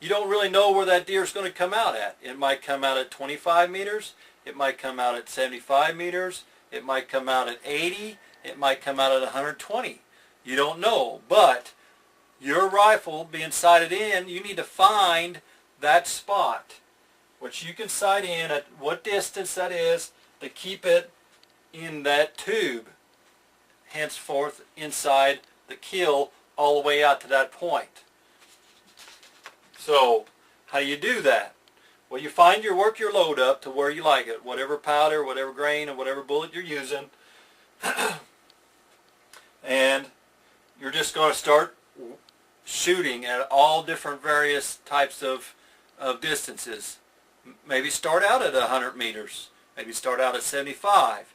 you don't really know where that deer is going to come out at. It might come out at 25 meters. It might come out at 75 meters. It might come out at 80. It might come out at 120. You don't know. But your rifle being sighted in, you need to find that spot, which you can sight in at what distance that is to keep it in that tube, henceforth inside the kill all the way out to that point. So how do you do that? Well, you work your load up to where you like it, whatever powder, whatever grain, and whatever bullet you're using. And you're just going to start shooting at all different various types of distances. Maybe start out at 100 meters. Maybe start out at 75.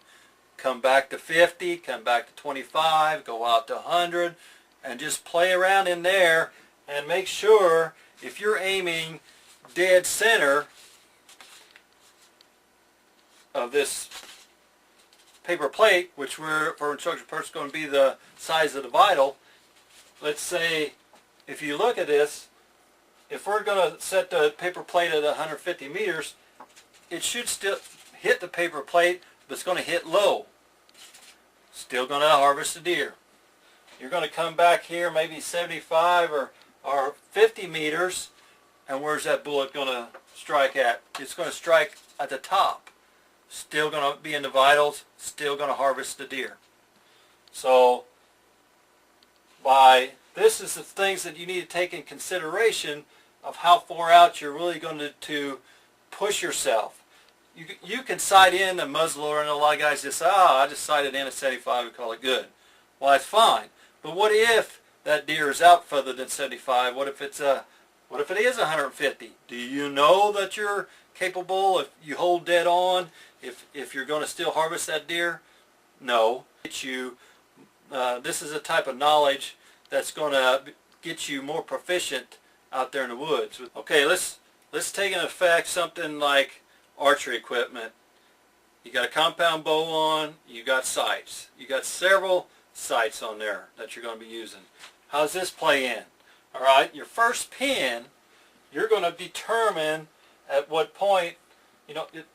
Come back to 50, come back to 25, go out to 100, and just play around in there and make sure if you're aiming dead center of this paper plate, which for instruction purposes going to be the size of the vital. Let's say if you look at this, if we're going to set the paper plate at 150 meters, it should still hit the paper plate, but it's going to hit low. Still going to harvest the deer. You're going to come back here maybe 75 or 50 meters, and where's that bullet going to strike at? It's going to strike at the top. Still going to be in the vitals, still going to harvest the deer. So this is the things that you need to take in consideration of how far out you're really going to push yourself. You can sight in a muzzleloader, and a lot of guys just say, I just sighted in at 75 and call it good. Well, that's fine. But what if that deer is out further than 75? What if it is 150? Do you know that you're capable, if you hold dead on, if you're going to still harvest that deer? No. This is a type of knowledge that's going to get you more proficient out there in the woods. Okay, let's take an effect something like archery equipment. You got a compound bow on, you got sights. You got several sights on there that you're going to be using. How does this play in? All right, your first pin, you're going to determine at what point,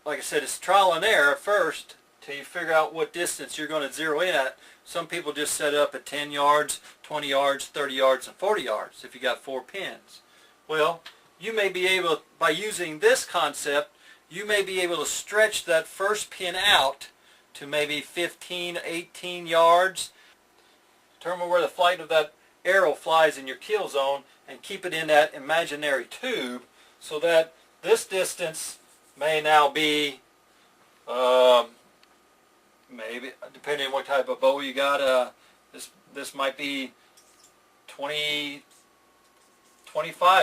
like I said, it's trial and error at first till you figure out what distance you're going to zero in at. Some people just set up at 10 yards, 20 yards, 30 yards, and 40 yards if you got 4 pins. Well, you may be able, by using this concept, you may be able to stretch that first pin out to maybe 15, 18 yards. Determine where the flight of that arrow flies in your kill zone and keep it in that imaginary tube so that this distance may now be, maybe, depending on what type of bow you got, this might be 25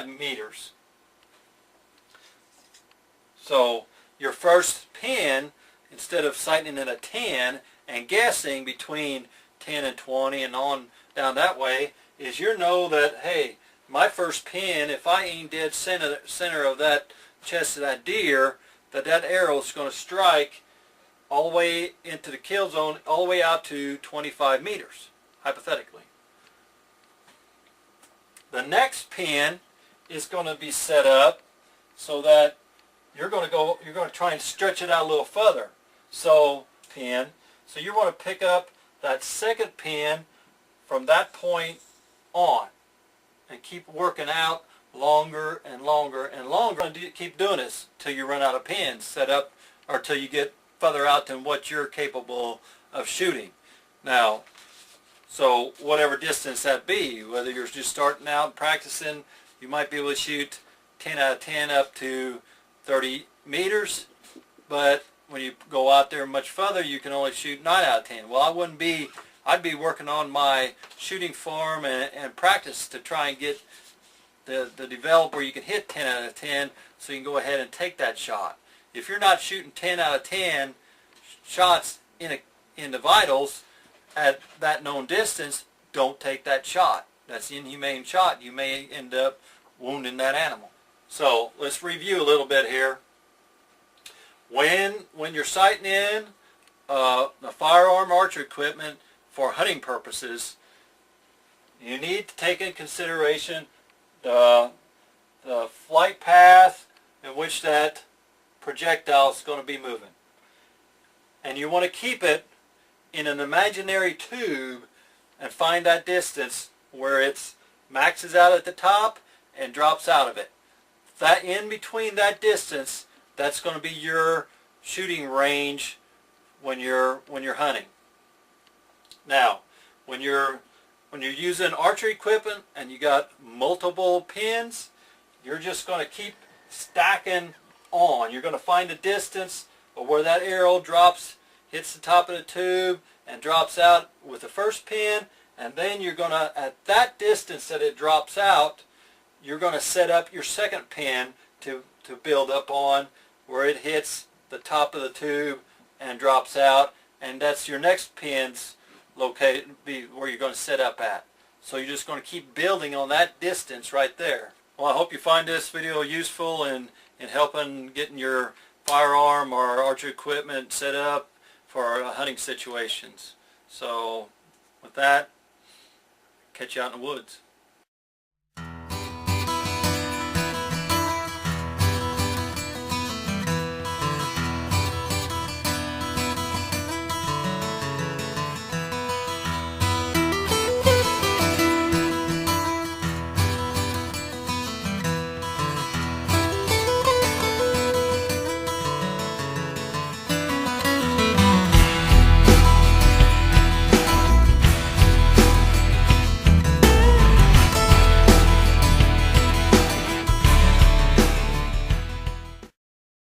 meters. So your first pin, instead of sighting in at 10 and guessing between 10 and 20 and on down that way, is you know that, hey, my first pin, if I aim dead center of that chest of that deer, that arrow is going to strike all the way into the kill zone, all the way out to 25 meters, hypothetically. The next pin is going to be set up so that you're going to try and stretch it out a little further. So you want to pick up that second pin from that point on and keep working out longer and longer and longer. And keep doing this till you run out of pins set up, or till you get further out than what you're capable of shooting. Now, so whatever distance that be, whether you're just starting out and practicing, you might be able to shoot 10 out of 10 up to 30 meters, but when you go out there much further, you can only shoot 9 out of 10. Well, I'd be working on my shooting form and practice to try and get the develop where you can hit 10 out of 10 so you can go ahead and take that shot. If you're not shooting 10 out of 10 shots in the vitals at that known distance, don't take that shot. That's an inhumane shot. You may end up wounding that animal. So let's review a little bit here. When you're sighting in the firearm archery equipment for hunting purposes, you need to take in consideration the the flight path in which that projectile is going to be moving. And you want to keep it in an imaginary tube and find that distance where it maxes out at the top and drops out of it. That in between that distance, that's going to be your shooting range when you're hunting. Now, when you're using archery equipment and you got multiple pins, you're just going to keep stacking on. You're going to find the distance of where that arrow drops, hits the top of the tube and drops out with the first pin, and then you're going to, at that distance that it drops out, you're going to set up your second pin to build up on where it hits the top of the tube and drops out, and that's your next pin's located where you're going to set up at. So you're just going to keep building on that distance right there. Well, I hope you find this video useful in helping getting your firearm or archery equipment set up for hunting situations. So with that, catch you out in the woods.